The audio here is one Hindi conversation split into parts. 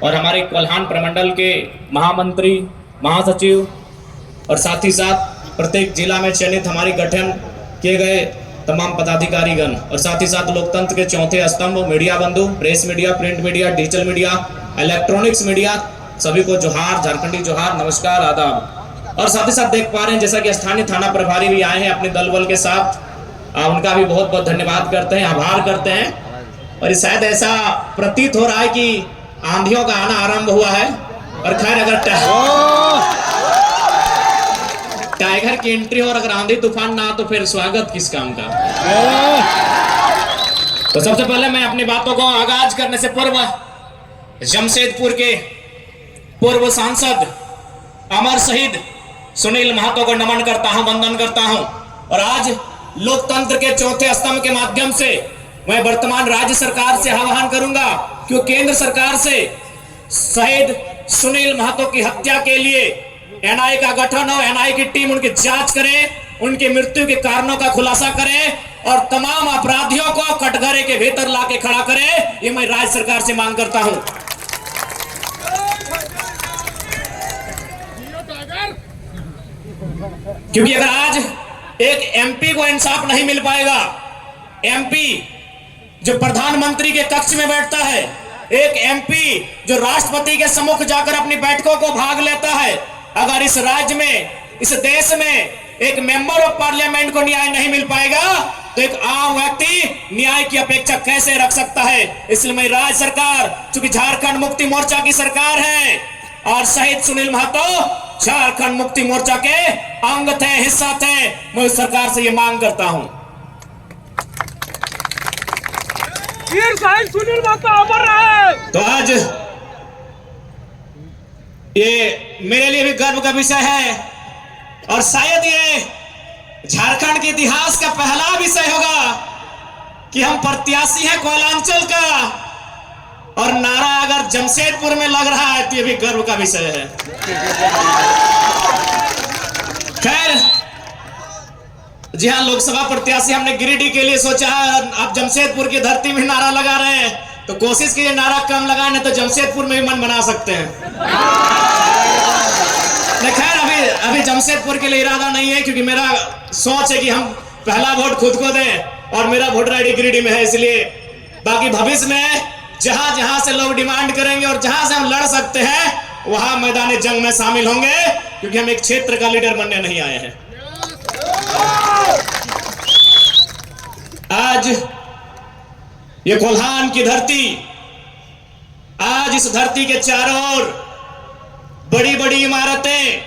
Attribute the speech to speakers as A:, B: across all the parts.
A: और हमारे कोल्हान प्रमंडल के महामंत्री, महासचिव और साथ ही साथ प्रत्येक जिला में चयनित हमारी गठन किए गए तमाम पदाधिकारीगण और साथ ही साथ लोकतंत्र के चौथे स्तंभ मीडिया बंधु, press media, print media, digital media, electronics media, सभी को जोहार, झारखंडी जोहार, नमस्कार, आदाब। और साथ ही साथ देख पा रहे हैं जैसा कि स्थानीय थाना प्रभारी भी आए हैं अपने दल बल के साथ, उनका भी बहुत बहुत धन्यवाद करते हैं, आभार करते हैं। और शायद ऐसा प्रतीत हो रहा है कि आंधियों का आना आरंभ हुआ है। और खैर अगर टाइगर की एंट्री हो और अगर आंधी तूफान ना तो फिर स्वागत किस काम का। तो सबसे पहले मैं अपनी बातों को आगाज करने से पूर्व जमशेदपुर के पूर्व सांसद अमर शहीद सुनील महतो को नमन करता हूं, वंदन करता हूं। और आज लोकतंत्र के चौथे स्तंभ के माध्यम से मैं वर्तमान राज्य सरकार से आह्वान करूंगा कि वो केंद्र सरकार से शहीद सुनील महतो की हत्या के लिए एनआईए का गठन हो, एनआईए की टीम उनकी जांच करे, उनकी मृत्यु के कारणों का खुलासा करे और तमाम अपराधियों को कटघरे के भीतर लाके खड़ा करे। ये मैं राज्य सरकार से मांग करता हूं। क्योंकि अगर आज एक एमपी को इंसाफ नहीं मिल पाएगा, एमपी जो प्रधानमंत्री के कक्ष में बैठता है, एक एमपी जो राष्ट्रपति के सम्मुख जाकर अपनी बैठकों को भाग लेता है, अगर इस राज्य में, इस देश में एक मेंबर ऑफ पार्लियामेंट को न्याय नहीं मिल पाएगा तो एक आम व्यक्ति न्याय की अपेक्षा कैसे रख सकता है। इसलिए मैं राज्य सरकार, चूंकि झारखंड मुक्ति मोर्चा की सरकार है और शहीद सुनील महतो झारखंड मुक्ति मोर्चा के अंग थे, हिस्सा थे, मैं उस सरकार से ये मांग करता हूं।
B: सुनील महतो अमर रहे।
A: तो आज ये मेरे लिए भी गर्व का विषय है और शायद ये झारखंड के इतिहास का पहला विषय होगा कि हम प्रत्याशी हैं कोयलांचल का और नारा अगर जमशेदपुर में लग रहा है तो ये भी गर्व का विषय है। खैर जी हाँ, लोकसभा प्रत्याशी हमने गिरिडीह के लिए सोचा है, अब जमशेदपुर की धरती में नारा लगा रहे हैं तो कोशिश कीजिए नारा कम लगाने, तो जमशेदपुर में भी मन बना सकते हैं। खैर अभी जमशेदपुर के लिए इरादा नहीं है क्योंकि मेरा सोच है कि हम पहला वोट खुद को दें और मेरा वोटर आईडी गिरिडीह में है। इसलिए बाकी भविष्य में जहां जहां से लोग डिमांड करेंगे और जहां से हम लड़ सकते हैं वहां मैदान जंग में शामिल होंगे, क्योंकि हम एक क्षेत्र का लीडर बनने नहीं आए हैं। आज ये कोल्हान की धरती, आज इस धरती के चारों ओर बड़ी बड़ी इमारतें,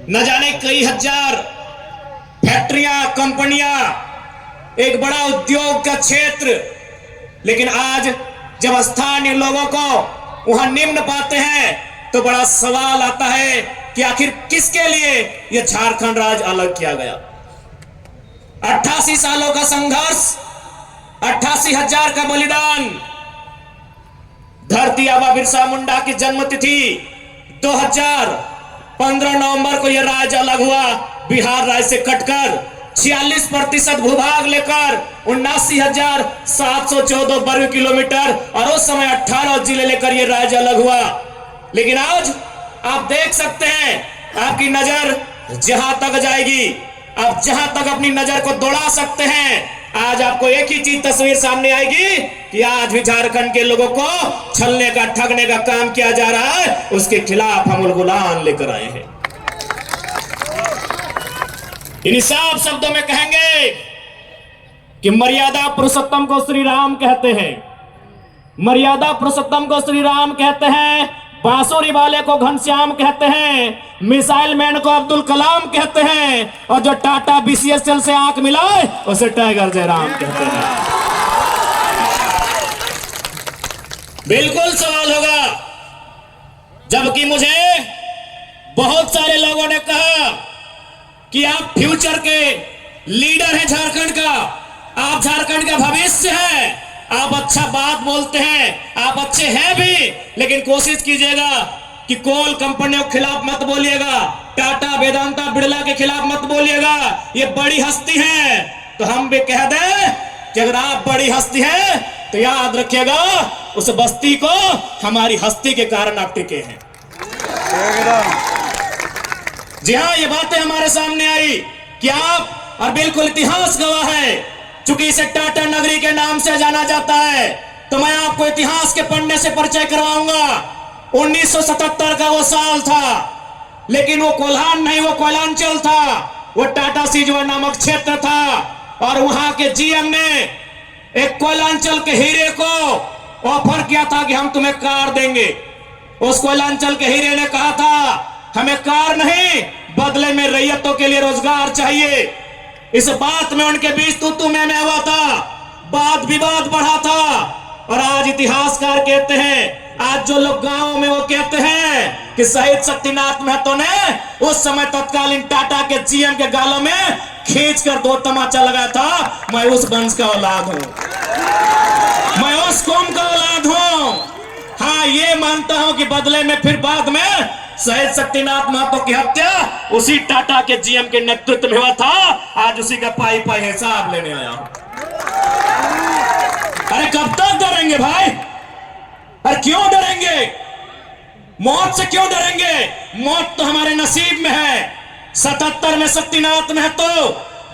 A: न जाने कई हजार फैक्ट्रियां, कंपनियां, एक बड़ा उद्योग का क्षेत्र, लेकिन आज जब स्थानीय लोगों को वहां निम्न पाते हैं तो बड़ा सवाल आता है कि आखिर किसके लिए यह झारखंड राज्य अलग किया गया। 88 सालों का संघर्ष, 88,000 का बलिदान, धरती आबा बिरसा मुंडा की जन्मतिथि 2015 नवंबर को यह राज्य अलग हुआ, बिहार राज्य से कटकर 46% भूभाग लेकर 79,714 वर्ग किलोमीटर और उस समय 18 जिले लेकर यह राज्य अलग हुआ। लेकिन आज आप देख सकते हैं, आपकी नजर जहां तक जाएगी, आप जहां तक अपनी नजर को दौड़ा सकते हैं, आज आपको एक ही चीज तस्वीर सामने आएगी कि आज भी झारखंड के लोगों को छलने का, ठगने का काम किया जा रहा है, उसके खिलाफ हम उलगुलान लेकर आए हैं। इन साफ शब्दों में कहेंगे कि मर्यादा पुरुषोत्तम को श्री राम कहते हैं, मर्यादा पुरुषोत्तम को श्री राम कहते हैं, बांसुरी वाले को घनश्याम कहते हैं, मिसाइल मैन को अब्दुल कलाम कहते हैं और जो टाटा बीसीएसएल से आंख मिलाए उसे टाइगर जयराम कहते हैं। बिल्कुल सवाल होगा, जबकि मुझे बहुत सारे लोगों ने कहा कि आप फ्यूचर के लीडर हैं झारखंड का, आप झारखंड का भविष्य है, आप अच्छा बात बोलते हैं, आप अच्छे हैं भी, लेकिन कोशिश कीजिएगा कि कोल कंपनियों के खिलाफ मत बोलिएगा, टाटा, वेदांता, बिड़ला के खिलाफ मत बोलिएगा, ये बड़ी हस्ती है। तो हम भी कह दें कि अगर आप बड़ी हस्ती हैं तो याद रखिएगा उस बस्ती को हमारी हस्ती के कारण आप टिके हैं। जी हाँ, ये बातें हमारे सामने आई कि आप, और बिल्कुल इतिहास गवाह है, चूंकि इसे टाटा नगरी के नाम से जाना जाता है, तो मैं आपको इतिहास के पन्ने से परिचय करवाऊंगा। 1977 का वो साल था, लेकिन वो कोल्हान नहीं, वो कोयलांचल था। वो टाटा सीजवा नामक क्षेत्र था और वहां के जीएम ने एक कोयलांचल के हीरे को ऑफर किया था कि हम तुम्हें कार देंगे। उस कोयलांचल के हीरे ने कहा था हमें कार नहीं, बदले में रैयतों के लिए रोजगार चाहिए। इस बात में उनके बीच तू मैं हुआ था, वाद विवाद बढ़ा था। और आज इतिहासकार कहते हैं, आज जो लोग गांव में वो कहते हैं कि शहीद शक्तिनाथ महतो ने उस समय तत्कालीन टाटा के जीएम के गालों में खींचकर 2 तमाचा लगाया था। मैं उस वंश का औलाद हूं, मैं उस कौम का औलाद हूं। हाँ, ये मानता हूं कि बदले में फिर बाद में शहीद शक्तिनाथ महतो की हत्या उसी टाटा के जीएम के नेतृत्व में हुआ था। आज उसी का पाई पाई हिसाब लेने आया हूं। अरे कब तक डरेंगे भाई? अरे क्यों डरेंगे? मौत से क्यों डरेंगे? मौत तो हमारे नसीब में है। 77 में शक्तिनाथ महतो,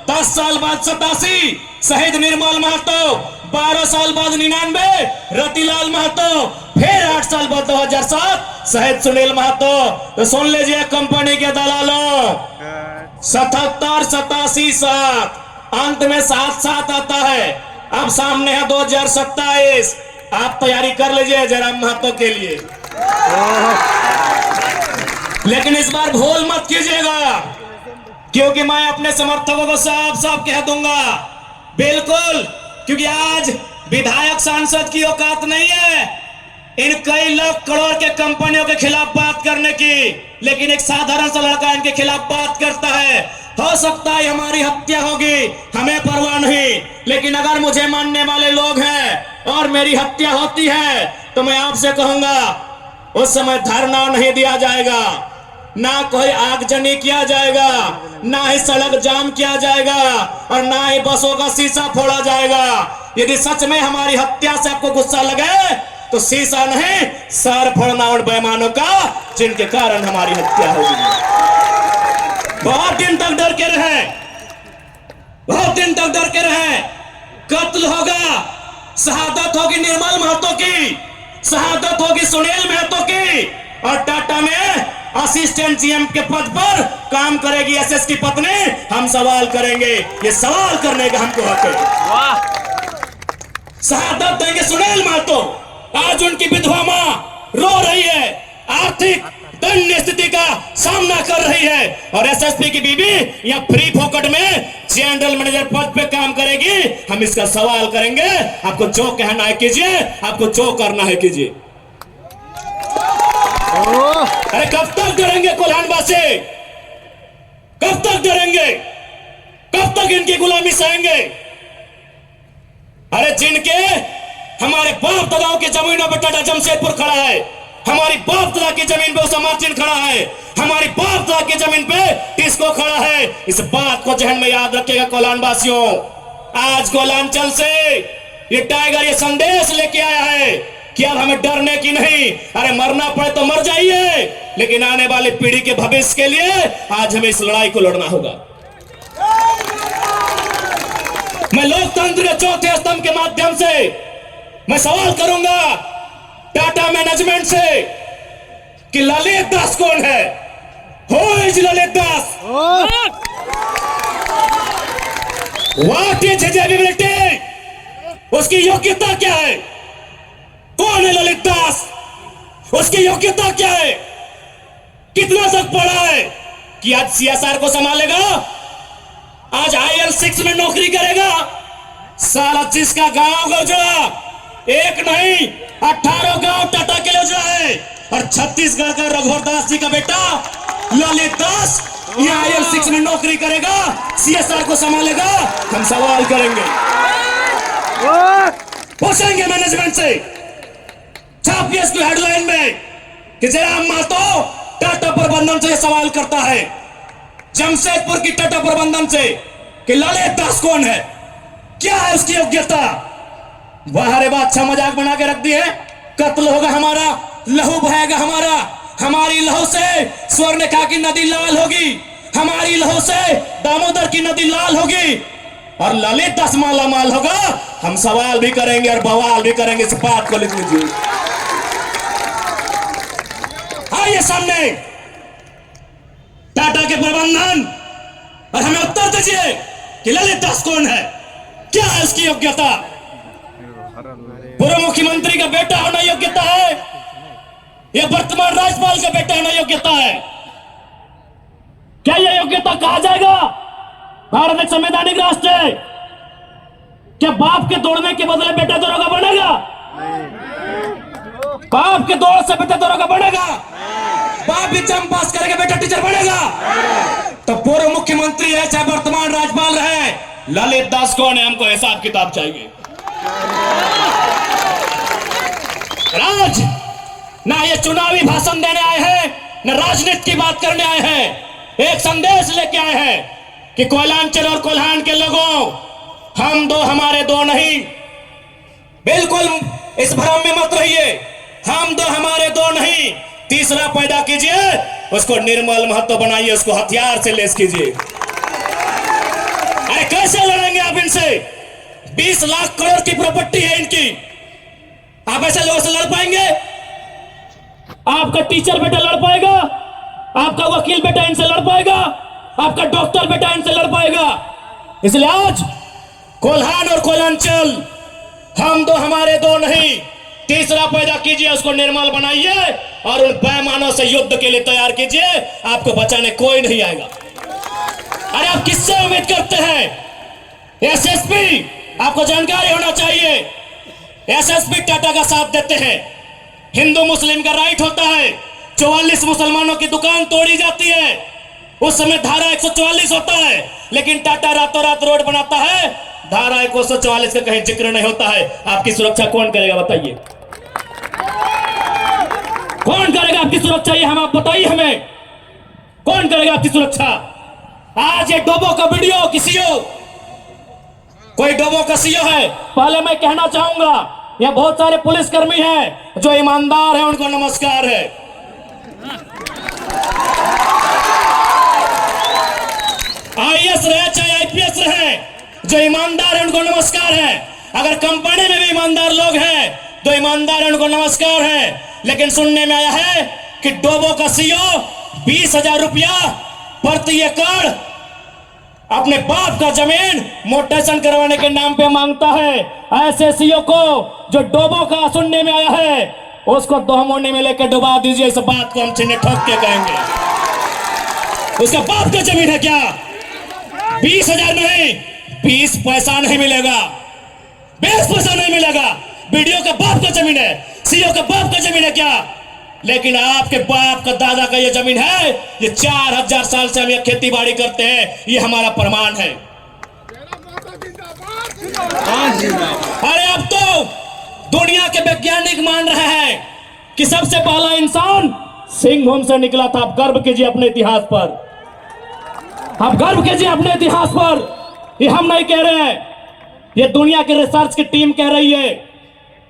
A: 10 साल बाद 87 शहीद निर्मल महतो, 12 साल बाद 99 रतिलाल महतो, फिर 8 साल बाद 2007 शहीद सुनील महतो। तो सुन लीजिए कंपनी के दलालों, 77, 87, 7 अंत में 7 आता है। अब सामने है 2027। आप तैयारी कर लीजिए जरा महतो के लिए, लेकिन इस बार भूल मत कीजिएगा, क्योंकि मैं अपने समर्थकों को साफ साफ कह दूंगा, बिल्कुल, क्योंकि आज विधायक सांसद की औकात नहीं है इन कई लाख करोड़ के कंपनियों के खिलाफ बात करने की, लेकिन एक साधारण सा लड़का इनके खिलाफ बात करता है। हो सकता है हमारी हत्या होगी, हमें परवाह नहीं, लेकिन अगर मुझे मानने वाले लोग हैं और मेरी हत्या होती है तो मैं आपसे कहूंगा उस समय धरना नहीं दिया जाएगा, ना कोई आगजनी किया जाएगा, ना ही सड़क जाम किया जाएगा, और ना ही बसों का शीशा फोड़ा जाएगा। यदि सच में हमारी हत्या से आपको गुस्सा लगे तो शीशा नहीं, सर फोड़ना उन बेईमानों का जिनके कारण हमारी हत्या होगी। बहुत दिन तक डर के रहे, बहुत दिन तक डर के रहे। कत्ल होगा, शहादत होगी निर्मल महतो की, शहादत होगी सुनील महतो की, और टाटा में असिस्टेंट जीएम के पद पर काम करेगी एसएस की पत्नी। हम सवाल करेंगे, ये सवाल करने का हमको हक है। शहादत देंगे सुनील महतो। आज उनकी विधवा मां रो रही है, आर्थिक दयनीय स्थिति का सामना कर रही है, और एसएसपी की बीबी यहाँ फ्री फोकट में जनरल मैनेजर पद पे काम करेगी। हम इसका सवाल करेंगे, आपको जो कहना है कीजिए, आपको जो करना है कीजिए। अरे कब तक डरेंगे कोल्हानवासी? कब तक डरेंगे? कब तक इनकी गुलामी सहेंगे? अरे जिनके हमारे बाप दादाओं की जमीनों पर टाटा जमशेदपुर खड़ा है, हमारी बाप दादा की जमीन पे उसा मार्जिन खड़ा है, हमारी बाप दादा की जमीन पे टिस्को खड़ा है। इस बात को जहन में याद रखिएगा कोल्हानवासियों। आज कोल्हांचल से ये टाइगर ये संदेश लेके आया है कि अब हमें डरने की नहीं, अरे मरना पड़े तो मर जाइए, लेकिन आने वाली पीढ़ी के भविष्य के लिए आज हमें इस लड़ाई को लड़ना होगा। मैं लोकतंत्र के चौथे स्तंभ के माध्यम से मैं सवाल करूंगा टाटा मैनेजमेंट से कि ललित दास कौन है? Who is Lalit Das? What is his ability? उसकी योग्यता क्या है? कौन है ललित दास? उसकी योग्यता क्या है? कितना तक पढ़ा है कि आज सीएसआर को संभालेगा, आज IL6 में नौकरी करेगा? साला जिसका गांव उजड़ा, एक नहीं 18 गांव टाटा के लिए उजड़ा है, और छत्तीसगढ़ का रघुवर दास जी का बेटा ललित दास ये IL6 में नौकरी करेगा, सीएसआर को संभालेगा। हम सवाल करेंगे, पूछेंगे मैनेजमेंट से, छापिए इसको हेडलाइन में कि जयराम महतो टाटा प्रबंधन से सवाल करता है, जमशेदपुर की टाटा प्रबंधन से, कि ललित दास कौन है, क्या है उसकी योग्यता। वाह रे वाह, अच्छा मजाक बना के रख दिए। कत्ल होगा हमारा, लहू बहेगा हमारा, हमारी लहू से स्वर्णरेखा की नदी लाल होगी, हमारी लहू से दामोदर की नदी लाल होगी और ललित दास माला माल होगा। हम सवाल भी करेंगे और बवाल भी करेंगे, इस बात को लिख लीजिए। आइए सामने टाटा के प्रबंधन और हमें उत्तर दीजिए कि ललित दास कौन है, क्या है उसकी योग्यता। पूर्व मुख्यमंत्री का बेटा होना योग्यता है या वर्तमान राज्यपाल का बेटा होना योग्यता है? क्या यह योग्यता कहा जाएगा? भारत एक संवैधानिक राष्ट्र है। क्या बाप के दौड़ने के बदले बेटा दरोगा बनेगा? बाप के दौड़ से बेटा दरोगा बनेगा? बाप एग्जाम पास करेगा, बेटा टीचर बनेगा? तो पूर्व मुख्यमंत्री है चाहे वर्तमान राज्यपाल रहे, ललित दास कौन है, हमको हिसाब किताब चाहिए। राज ना ये चुनावी भाषण देने आए हैं, न राजनीति की बात करने आए हैं। एक संदेश लेके आए हैं कि कोयलांचल और कोल्हान के लोगों, हम दो हमारे दो नहीं। बिल्कुल इस भ्रम में मत रहिए, हम दो हमारे दो नहीं। तीसरा पैदा कीजिए, उसको निर्मल महतो बनाइए, उसको हथियार से लेस कीजिए। अरे कैसे लड़ेंगे आप इनसे? 20 लाख करोड़ की प्रॉपर्टी है इनकी, आप ऐसे लोगों से लड़ पाएंगे? आपका टीचर बेटा लड़ पाएगा? आपका वकील बेटा इनसे लड़ पाएगा? आपका डॉक्टर बेटा इनसे लड़ पाएगा? इसलिए आज कोल्हान और कोयलांचल, हम दो हमारे दो नहीं। तीसरा पैदा कीजिए, उसको निर्मल बनाइए और उन बेईमानों से युद्ध के लिए तैयार कीजिए। आपको बचाने कोई नहीं आएगा। अरे आप किससे उम्मीद करते हैं? एसएसपी, आपको जानकारी होना चाहिए, एसएसपी टाटा का साथ देते हैं। हिंदू मुस्लिम का राइट होता है, 44 मुसलमानों की दुकान तोड़ी जाती है, उस समय धारा 144 होता है, लेकिन टाटा रातों रात रोड बनाता है, धारा 144 का कहीं जिक्र नहीं होता है। आपकी सुरक्षा कौन करेगा बताइए? कौन करेगा आपकी सुरक्षा? ये हम आप बताइए हमें, कौन करेगा आपकी सुरक्षा? आज ये डोबो का वीडियो किसी हो, कोई डोबो का सीओ है। पहले मैं कहना चाहूंगा, यह बहुत सारे पुलिसकर्मी हैं जो ईमानदार हैं, उनको नमस्कार है। आईएएस रहे चाहे आईपीएस रहे, जो ईमानदार है उनको नमस्कार है। अगर कंपनी में भी ईमानदार लोग हैं तो ईमानदार है, उनको नमस्कार है। लेकिन सुनने में आया है कि डोबो का सीओ 20,000 रुपया प्रति एकड़ अपने बाप का जमीन मोटेशन करवाने के नाम पे मांगता है। ऐसे सीओ को जो डोबो का सुनने में आया है, उसको दोहमोने में लेकर डुबा दीजिए। इस बात को हम छीने ठोक के कहेंगे। उसका बाप का जमीन है क्या? 20,000 नहीं, 20 पैसा नहीं मिलेगा, 20 पैसा नहीं मिलेगा। वीडियो का बाप का जमीन है, सीओ का बाप का जमीन है क्या? लेकिन आपके बाप का दादा का ये जमीन है। ये 4000 साल से हम ये खेती बाड़ी करते हैं, ये हमारा प्रमाण है। अरे अब तो दुनिया के वैज्ञानिक मान रहे हैं कि सबसे पहला इंसान सिंहभूम से निकला था। आप गर्व कीजिए अपने इतिहास पर, आप गर्व कीजिए अपने इतिहास पर। ये हम नहीं कह रहे हैं, ये दुनिया की रिसर्च की टीम कह रही है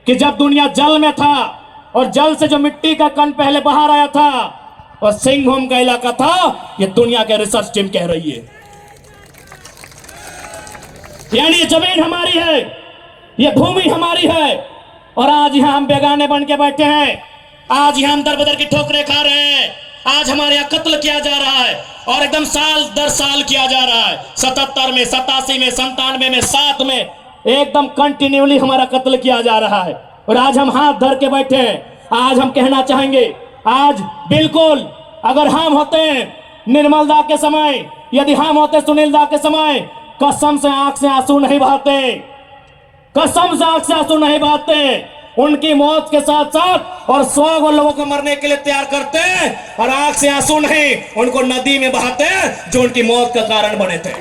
A: कि जब दुनिया जल में था और जल से जो मिट्टी का कण पहले बाहर आया था और सिंहभूम का इलाका था, ये दुनिया के रिसर्च टीम कह रही है। यानी ये जमीन हमारी है, ये भूमि हमारी है और आज यहां हम बेगाने बन के बैठे हैं। आज यहां हम दर बदर की ठोकरें खा रहे हैं। आज हमारे यहां कत्ल किया जा रहा है और एकदम साल दर साल किया जा रहा है। 77 में, 87 में, 97 में, 7 में एकदम कंटिन्यूली हमारा कत्ल किया जा रहा है और आज हम हाथ धर के बैठे हैं। आज हम कहना चाहेंगे, आज बिल्कुल अगर हम होते निर्मल दा के समय, यदि हम होते सुनील दा के समय, कसम से आंख से आंसू नहीं बहाते, कसम से आंख से आंसू नहीं बहाते। उनकी मौत के साथ साथ और 100 लोगों को मरने के लिए तैयार करते और आंख से आंसू नहीं, उनको नदी में बहाते जो उनकी मौत का कारण बने थे।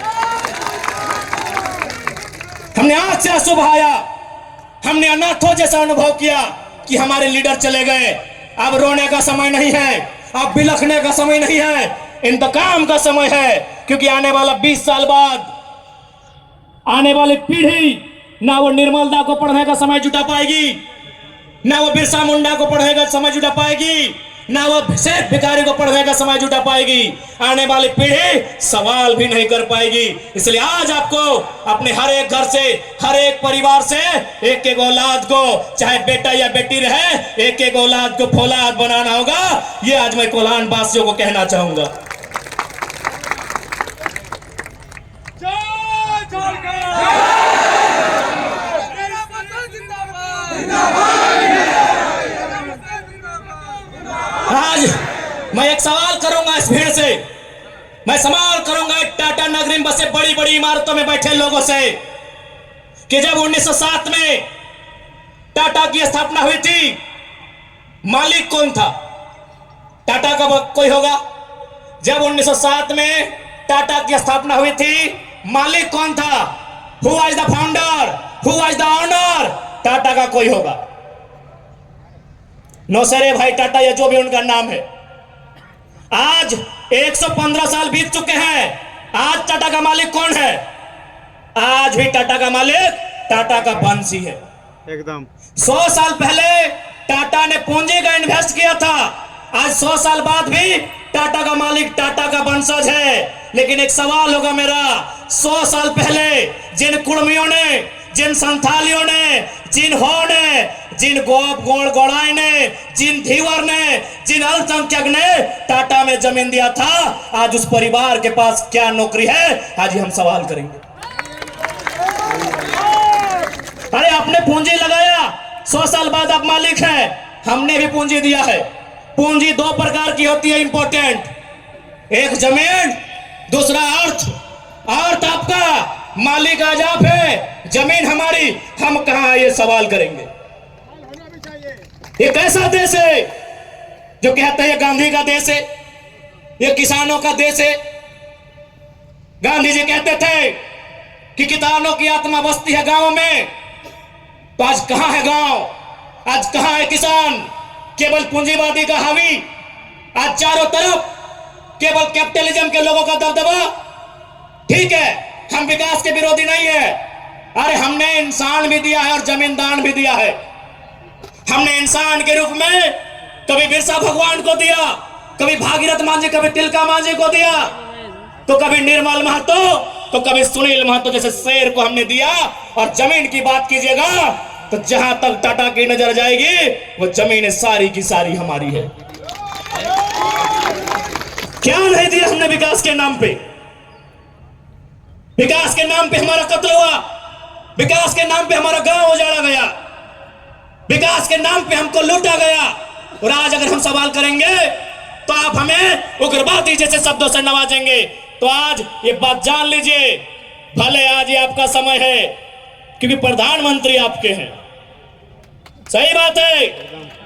A: हमने आंख से आंसू बहाया, हमने अनाथों जैसा अनुभव किया कि हमारे लीडर चले गए। अब रोने का समय नहीं है, अब बिलखने का समय नहीं है, इंतकाम का समय है। क्योंकि आने वाला 20 साल बाद आने वाली पीढ़ी ना वो निर्मल दा को पढ़ने का समय जुटा पाएगी, ना वो बिरसा मुंडा को पढ़ने का समय जुटा पाएगी, ना वो सेठ भिखारी को पढ़ने का समय जुटा पाएगी। आने वाली पीढ़ी सवाल भी नहीं कर पाएगी। इसलिए आज आपको अपने हर एक घर से, हर एक परिवार से एक एक औलाद को, चाहे बेटा या बेटी रहे, एक एक औलाद को फौलाद बनाना होगा। ये आज मैं कोल्हान वासियों को कहना चाहूंगा। आज मैं एक सवाल करूंगा इस भीड़ से, मैं सवाल करूंगा टाटा नगरी में बसे बड़ी बड़ी इमारतों में बैठे लोगों से कि जब 1907 में टाटा की स्थापना हुई थी, मालिक कौन था? टाटा का कोई होगा? जब 1907 में टाटा की स्थापना हुई थी, मालिक कौन था? Who was the founder? Who was the owner? Tata का कोई होगा? नौसरे भाई टाटा या जो भी उनका नाम है। आज 115 साल बीत चुके हैं। आज टाटा का मालिक कौन है? आज भी टाटा का मालिक टाटा का वंशी है।
C: एकदम
A: 100 साल पहले टाटा ने पूंजी का इन्वेस्ट किया था। आज 100 साल बाद भी टाटा का मालिक टाटा का वंशज है। लेकिन एक सवाल होगा मेरा, 100 साल पहले जिन कुर्मियों ने, जिन संथालियों ने, जिन हो ने, जिन गोड़ गोड़ाई ने, जिन धीवर ने, जिन अल्पसंख्यक ने टाटा में जमीन दिया था, आज उस परिवार के पास क्या नौकरी है? आज ही हम सवाल करेंगे। अरे आपने पूंजी लगाया, 100 साल बाद आप मालिक हैं। हमने भी पूंजी दिया है। पूंजी 2 प्रकार की होती है इंपॉर्टेंट, एक जमीन, दूसरा अर्थ। अर्थ आपका, मालिक आज आप है, जमीन हमारी, हम कहां ये सवाल करेंगे। ये कैसा देश है जो कहते हैं गांधी का देश है, ये किसानों का देश है? गांधी जी कहते थे कि किसानों की आत्मा बसती है गांव में। तो आज कहां है गांव? आज कहां है किसान? केवल पूंजीवादी का हावी, आज चारों तरफ केवल कैपिटलिज्म के लोगों का दबदबा। ठीक है, हम विकास के विरोधी नहीं है। अरे हमने इंसान भी दिया है और जमीन दान भी दिया है। हमने इंसान के रूप में कभी बिरसा भगवान को दिया, कभी भागीरथ मांझी, कभी तिलका मांझी को दिया, तो कभी निर्मल महतो, तो कभी सुनील महतो जैसे शेर को हमने दिया। और जमीन की बात कीजिएगा तो जहां तक टाटा की नजर जाएगी वो जमीन सारी की सारी हमारी है। क्या नहीं दिया हमने विकास के नाम पे? विकास के नाम पे हमारा कत्ल हुआ, विकास के नाम पे हमारा गांव उजाड़ा गया, विकास के नाम पे हमको लूटा गया। और आज अगर हम सवाल करेंगे तो आप हमें उग्रवादी जैसे शब्दों से नवाजेंगे। तो आज ये बात जान लीजिए, भले आज ये आपका समय है क्योंकि प्रधानमंत्री आपके हैं। सही बात है,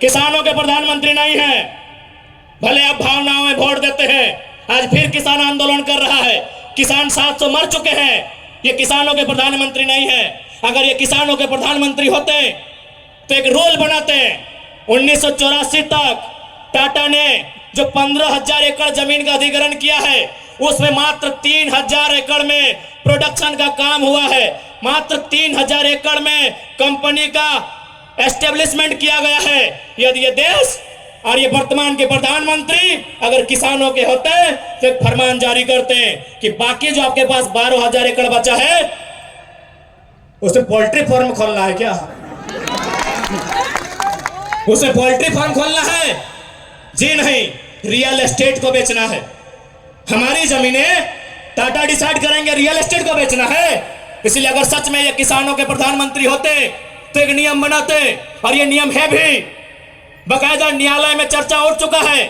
A: किसानों के प्रधानमंत्री नहीं है। भले आप भावनाओं में वोट देते हैं, आज फिर किसान आंदोलन कर रहा है। किसान 700 मर चुके हैं, ये किसानों के प्रधानमंत्री नहीं है। अगर ये किसानों के प्रधानमंत्री होते तो एक रूल बनाते। 1984 तक टाटा ने जो 15,000 एकड़ जमीन का अधिग्रहण किया है, उसमें मात्र 3,000 एकड़ में प्रोडक्शन का काम हुआ है। मात्र 3,000 एकड़ में कंपनी का एस्टेब्लिशमेंट किया गया है। यदि ये देश और ये वर्तमान के प्रधानमंत्री अगर किसानों के होते तो एक फरमान जारी करते हैं कि बाकी जो आपके पास 12,000 एकड़ बचा है उसे पोल्ट्री फार्म खोलना है। क्या उसे पोल्ट्री फार्म खोलना है? जी नहीं, रियल एस्टेट को बेचना है। हमारी जमीनें टाटा डिसाइड करेंगे रियल एस्टेट को बेचना है। इसलिए अगर सच में ये किसानों के प्रधानमंत्री होते तो एक नियम बनाते, और ये नियम है भी, बकायदा न्यायालय में चर्चा उठ चुका है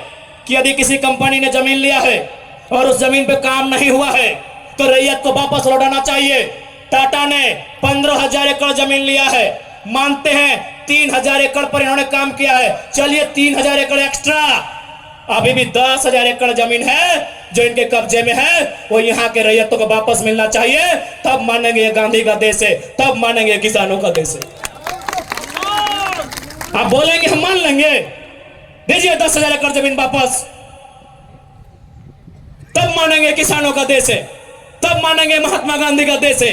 A: कि यदि किसी कंपनी ने जमीन लिया है और उस जमीन पे काम नहीं हुआ है तो रैयत को वापस लौटाना चाहिए। टाटा ने 15,000 एकड़ जमीन लिया है, मानते हैं 3,000 एकड़ पर इन्होंने काम किया है, चलिए 3,000 एकड़ एक्स्ट्रा, अभी भी 10,000 एकड़ जमीन है जो इनके कब्जे में है, वो यहाँ के रैयतों को वापस मिलना चाहिए। तब मानेंगे ये गांधी का देश है, तब मानेंगे किसानों का देश है। आप बोलेंगे हम मान लेंगे, दीजिए 10,000 एकड़ जमीन वापस, तब मानेंगे किसानों का देश है, तब मानेंगे महात्मा गांधी का देश है।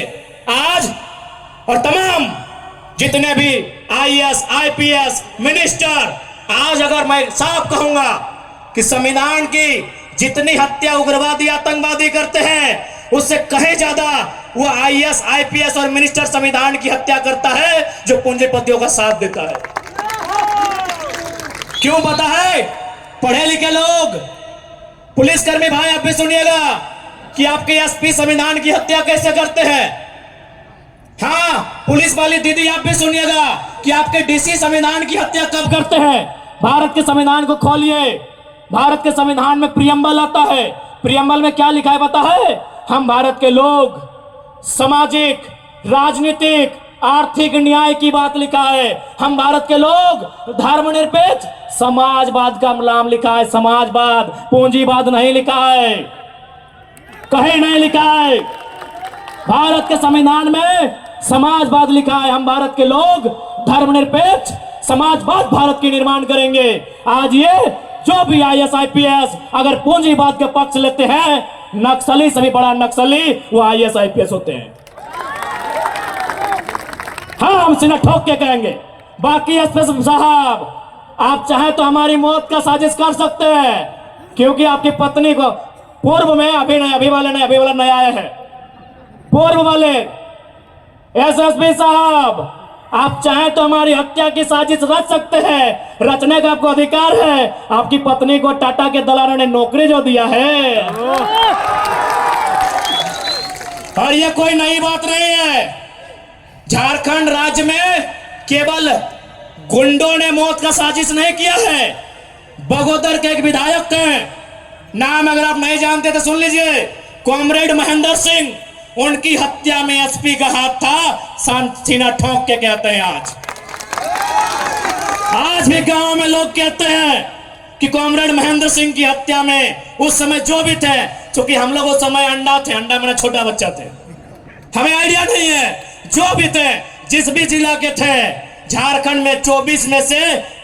A: आज और तमाम जितने भी आईएएस आईपीएस मिनिस्टर, आज अगर मैं साफ कहूंगा कि संविधान की जितनी हत्या उग्रवादी आतंकवादी करते हैं उससे कहीं ज्यादा वो आईएएस आईपीएस और मिनिस्टर संविधान की हत्या करता है जो पूंजीपतियों का साथ देता है। क्यों पता है? पढ़े लिखे लोग, पुलिसकर्मी भाई आप भी सुनिएगा कि आपके एसपी संविधान की हत्या कैसे करते हैं। हाँ, पुलिस वाली दीदी आप भी सुनिएगा कि आपके डीसी संविधान की हत्या कब करते हैं। भारत के संविधान को खोलिए, भारत के संविधान में प्रियम्बल आता है। प्रियम्बल में क्या लिखा है पता है? हम भारत के लोग सामाजिक, राजनीतिक, आर्थिक न्याय की बात लिखा है। हम भारत के लोग धर्मनिरपेक्ष समाजवाद का नाम लिखा है। समाजवाद, पूंजीवाद नहीं लिखा है, कहीं नहीं लिखा है। भारत के संविधान में समाजवाद लिखा है। हम भारत के लोग धर्मनिरपेक्ष समाजवाद भारत की निर्माण करेंगे। आज ये जो भी आईएएस आईपीएस अगर पूंजीवाद के पक्ष लेते हैं, नक्सली से भी बड़ा नक्सली वो आईएएस आईपीएस होते हैं। हाँ, हम सीना ठोक के कहेंगे। बाकी एसपी साहब, आप चाहे तो हमारी मौत का साजिश कर सकते हैं, क्योंकि आपकी पत्नी को पूर्व में अभी वाला नया आया है। पूर्व वाले एसएसपी साहब, आप चाहे तो हमारी हत्या की साजिश रच सकते हैं, रचने का आपको अधिकार है। आपकी पत्नी को टाटा के दलालों ने नौकरी जो दिया है, और ये कोई नई बात नहीं है। झारखंड राज्य में केवल गुंडों ने मौत का साजिश नहीं किया है। बगोदर के एक विधायक हैं, नाम अगर आप नहीं जानते तो सुन लीजिए, कॉमरेड महेंद्र सिंह, उनकी हत्या में एसपी का हाथ था। सीना ठोक के कहते हैं आज भी गांव में लोग कहते हैं कि कॉमरेड महेंद्र सिंह की हत्या में उस समय जो भी थे, क्योंकि हम लोग उस समय अंडा मेरा छोटा बच्चा थे, हमें आइडिया नहीं है, जो भी थे, जिस भी जिला के थे, झारखंड में 24 में से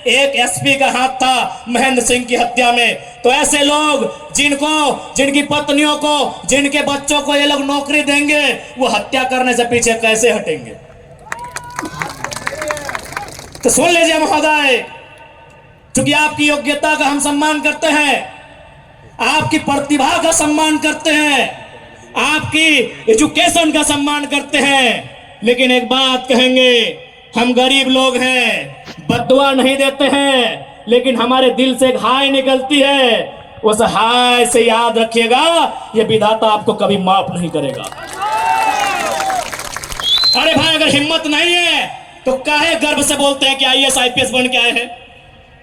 A: एक एसपी का हाथ था महेंद्र सिंह की हत्या में। तो ऐसे लोग जिनकी पत्नियों को, जिनके बच्चों को ये लोग नौकरी देंगे, वो हत्या करने से पीछे कैसे हटेंगे? तो सुन लीजिए महोदय, क्योंकि आपकी योग्यता का हम सम्मान करते हैं, आपकी प्रतिभा का सम्मान करते हैं, आपकी एजुकेशन का सम्मान करते हैं, लेकिन एक बात कहेंगे, हम गरीब लोग हैं, बद्दुआ नहीं देते हैं, लेकिन हमारे दिल से एक हाय निकलती है। उस हाय से याद रखिएगा, ये विधाता आपको कभी माफ नहीं करेगा। अरे भाई, अगर हिम्मत नहीं है तो काहे गर्व से बोलते हैं कि आईएएस आईपीएस बन के आए हैं?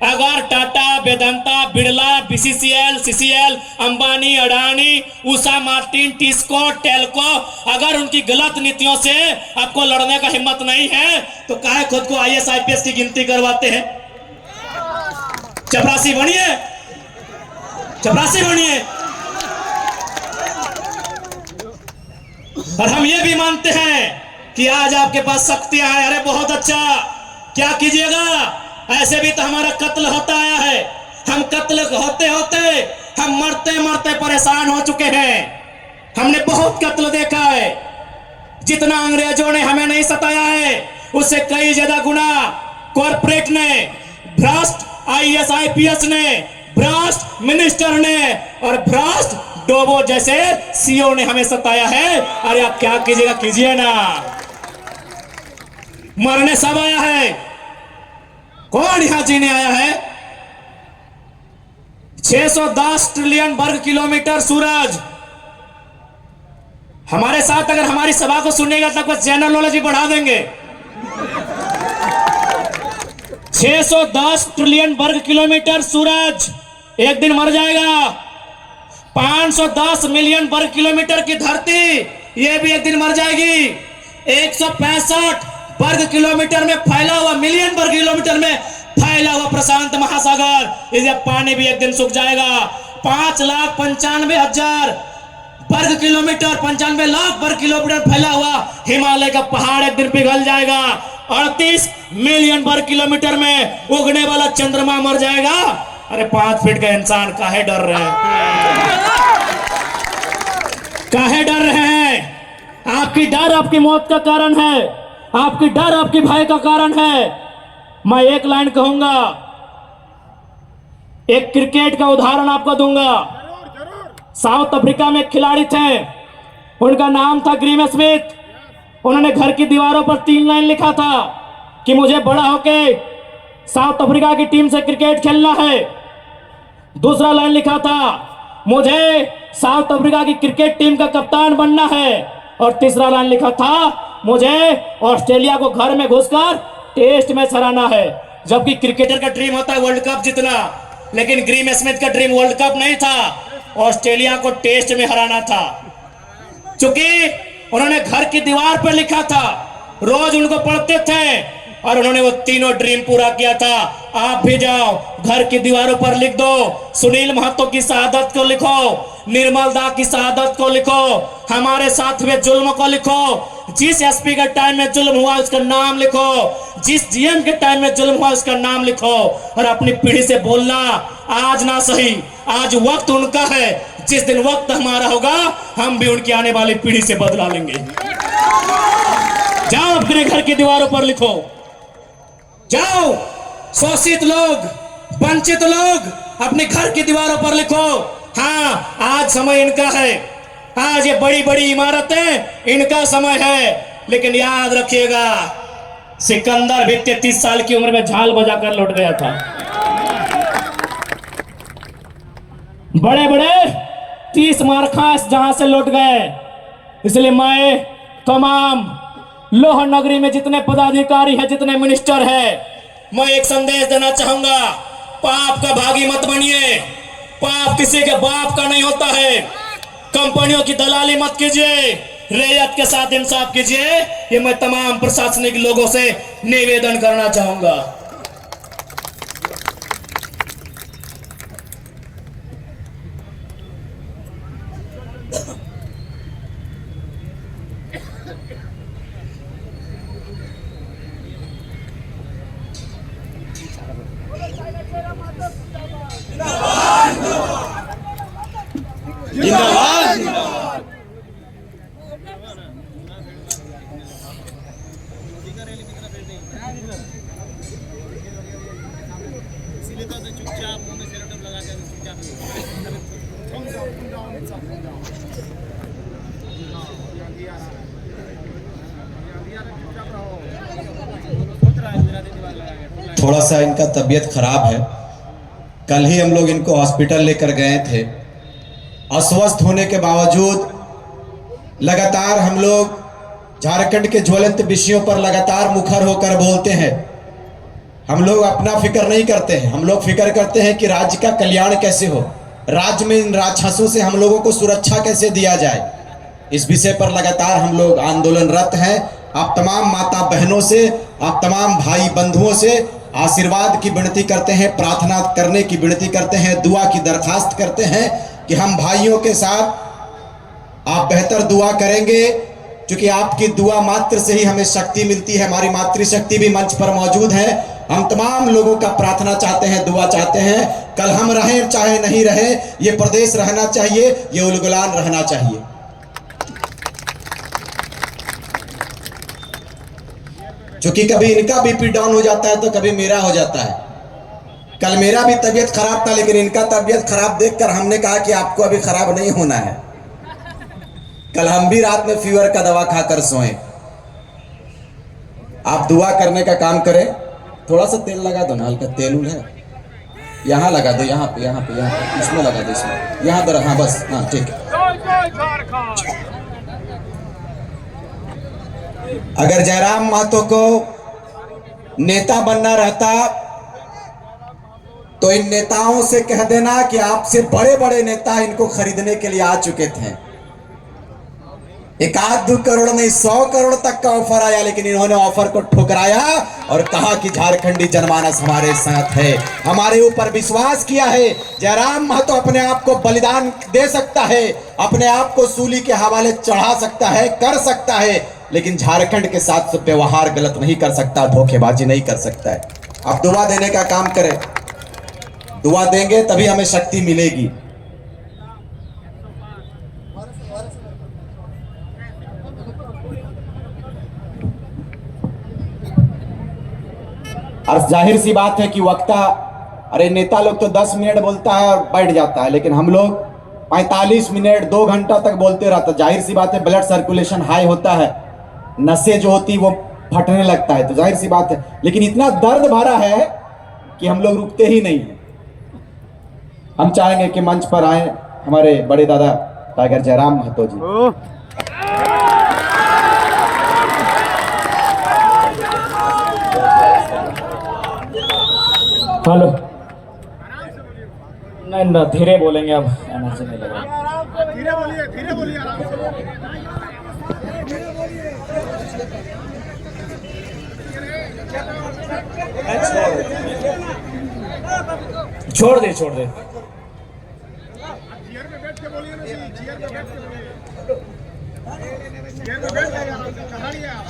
A: अगर Tata, Vedanta, Birla, BCCL, CCL, Ambani, Adani, Usha Martin, TISCO, Telco, अगर उनकी गलत नीतियों से आपको लड़ने का हिम्मत नहीं है तो काहे खुद को आईएएस आईपीएस की गिनती करवाते हैं? चपरासी बनिए, चपरासी बनिए। और हम ये भी मानते हैं कि आज आपके पास शक्तियां हैं। अरे बहुत अच्छा, क्या कीजिएगा? ऐसे भी तो हमारा कत्ल होता आया है। हम कत्ल होते होते हम मरते मरते परेशान हो चुके हैं। हमने बहुत कत्ल देखा है। जितना अंग्रेजों ने हमें नहीं सताया है, उससे कई ज्यादा गुना कॉर्पोरेट ने, भ्रष्ट आईएएस आईपीएस ने, भ्रष्ट मिनिस्टर ने और भ्रष्ट डोबो जैसे सीओ ने हमें सताया है। अरे आप क्या कीजिएगा, कीजिए ना। मरने सब आया है, कौन यहां जीने आया है? 610 ट्रिलियन वर्ग किलोमीटर सूरज। हमारे साथ अगर हमारी सभा को सुनेगा तो कुछ जनरल नॉलेज भी बढ़ा देंगे। 610 ट्रिलियन वर्ग किलोमीटर सूरज एक दिन मर जाएगा। 510 मिलियन वर्ग किलोमीटर की धरती, यह भी एक दिन मर जाएगी। 165 वर्ग किलोमीटर में फैला हुआ, मिलियन वर्ग किलोमीटर में फैला हुआ प्रशांत महासागर, इसे पानी भी एक दिन सूख जाएगा। 5,95,000 वर्ग किलोमीटर, 95 लाख वर्ग किलोमीटर फैला हुआ हिमालय का पहाड़ एक दिन पिघल जाएगा। 38 मिलियन वर्ग किलोमीटर में उगने वाला चंद्रमा मर जाएगा। अरे 5 फीट का इंसान काहे डर रहे हैं? काहे डर रहे हैं? आपकी डर आपकी मौत का कारण है। आपकी डर आपकी भय का कारण है। मैं एक लाइन कहूंगा, एक क्रिकेट का उदाहरण आपको दूंगा। साउथ अफ्रीका में एक खिलाड़ी थे, उनका नाम था ग्रीम स्मिथ। उन्होंने घर की दीवारों पर 3 लाइन लिखा था कि मुझे बड़ा होके साउथ अफ्रीका की टीम से क्रिकेट खेलना है। दूसरा लाइन लिखा था, मुझे साउथ अफ्रीका की क्रिकेट टीम का कप्तान बनना है। और तीसरा लाइन लिखा था, मुझे ऑस्ट्रेलिया को घर में घुसकर टेस्ट मैच हराना है। जबकि क्रिकेटर का ड्रीम होता है वर्ल्ड कप जीतना, लेकिन ग्रीम स्मिथ का ड्रीम वर्ल्ड कप नहीं था, ऑस्ट्रेलिया को टेस्ट में हराना था। क्योंकि उन्होंने घर की दीवार पर लिखा था, रोज उनको पढ़ते थे और उन्होंने वो तीनों ड्रीम पूरा किया था। आप भी जाओ, घर की दीवारों पर लिख दो, सुनील महतो की शहादत को लिखो, निर्मल दा की शहादत को लिखो, हमारे साथ हुए जुल्म को लिखो, जिस एसपी के टाइम में जुल्म हुआ उसका नाम लिखो, जिस जीएम के टाइम में जुल्म हुआ उसका नाम लिखो। और अपनी पीढ़ी से बोलना, आज ना सही, आज वक्त उनका है, जिस दिन वक्त हमारा होगा हम भी उनकी आने वाली पीढ़ी से बदला लेंगे। जाओ अपने घर की दीवारों पर लिखो, जाओ शोषित लोग, वंचित लोग अपने घर की दीवारों पर लिखो। हाँ, आज समय इनका है, आज ये बड़ी बड़ी इमारतें इनका समय है। लेकिन याद रखिएगा, सिकंदर भी 33 साल की उम्र में झाल बजाकर लौट गया था। बड़े बड़े 30 मारखास जहां से लौट गए। इसलिए मैं तमाम लोह नगरी में जितने पदाधिकारी हैं, जितने मिनिस्टर हैं, मैं एक संदेश देना चाहूंगा, पाप का भागी मत बनिए। पाप किसी के बाप का नहीं होता है। कंपनियों की दलाली मत कीजिए, रैयत के साथ इंसाफ कीजिए। ये मैं तमाम प्रशासनिक लोगों से निवेदन करना चाहूंगा। जिंदाबाद।
C: थोड़ा सा इनका तबीयत खराब है। कल ही हम लोग इनको हॉस्पिटल लेकर गए थे। अस्वस्थ होने के बावजूद लगातार हम लोग झारखंड के ज्वलंत विषयों पर लगातार मुखर होकर बोलते हैं। हम लोग अपना फिक्र नहीं करते हैं, हम लोग फिक्र करते हैं कि राज्य का कल्याण कैसे हो, राज्य में इन राक्षसों से हम लोगों को सुरक्षा कैसे दिया जाए। इस विषय पर लगातार हम लोग आंदोलनरत हैं। आप तमाम माता बहनों से, आप तमाम भाई बंधुओं से आशीर्वाद की विनती करते हैं, प्रार्थना करने की विनती करते हैं, दुआ की दरखास्त करते हैं कि हम भाइयों के साथ आप बेहतर दुआ करेंगे, क्योंकि आपकी दुआ मात्र से ही हमें शक्ति मिलती है। हमारी मातृशक्ति भी मंच पर मौजूद है। हम तमाम लोगों का प्रार्थना चाहते हैं, दुआ चाहते हैं। कल हम रहें चाहे नहीं रहे, ये प्रदेश रहना चाहिए, ये उलगुलान रहना चाहिए। क्योंकि कभी इनका बीपी डाउन हो जाता है तो कभी मेरा हो जाता है। कल मेरा भी तबीयत खराब था, लेकिन इनका तबीयत खराब देखकर हमने कहा कि आपको अभी खराब नहीं होना है। कल हम भी रात में फीवर का दवा खाकर सोए। आप दुआ करने का काम करें। थोड़ा सा तेल लगा दो ना, हल्का तेल उल है, यहाँ लगा दो, यहाँ पे, यहाँ पे, यहाँ पे, इसमें लगा दो, इसमें, यहाँ पर, हाँ बस, हाँ ठीक है। अगर जयराम महतो को नेता बनना रहता तो इन नेताओं से कह देना कि आपसे बड़े बड़े नेता इनको खरीदने के लिए आ चुके थे। 1-2 करोड़ नहीं, 100 करोड़ तक का ऑफर आया, लेकिन इन्होंने ऑफर को ठुकराया और कहा कि झारखंडी जनमानस हमारे साथ है, हमारे ऊपर विश्वास किया है। जयराम महतो अपने आप को बलिदान दे सकता है, अपने आप को सूली के हवाले चढ़ा सकता है, कर सकता है, लेकिन झारखंड के साथ व्यवहार गलत नहीं कर सकता, धोखेबाजी नहीं कर सकता है। आप दुआ देने का काम करें, दुआ देंगे तभी हमें शक्ति मिलेगी। जाहिर सी बात है कि वक्ता, अरे नेता लोग तो 10 मिनट बोलता है और बैठ जाता है, लेकिन हम लोग 45 मिनट 2 घंटा तक बोलते रहता। जाहिर सी बात है, ब्लड सर्कुलेशन हाई होता है, नसें जो होती वो फटने लगता है, तो जाहिर सी बात है। लेकिन इतना दर्द भरा है कि हम लोग रुकते ही नहीं। हम चाहेंगे कि मंच पर आए हमारे बड़े दादा टाइगर जयराम महतो जी।
A: हेलो, नहीं ना, धीरे बोलेंगे, अब एनर्जी नहीं लगेगा।
B: धीरे बोलिए, धीरे बोलिए, आराम से।
A: छोड़ दे, छोड़ दे।
B: चेयर में बैठ के बोलिए ना जी, चेयर में बैठ के बोलिए। चेयर में बैठ जाइए, आराम से, कहाँ लिया आप?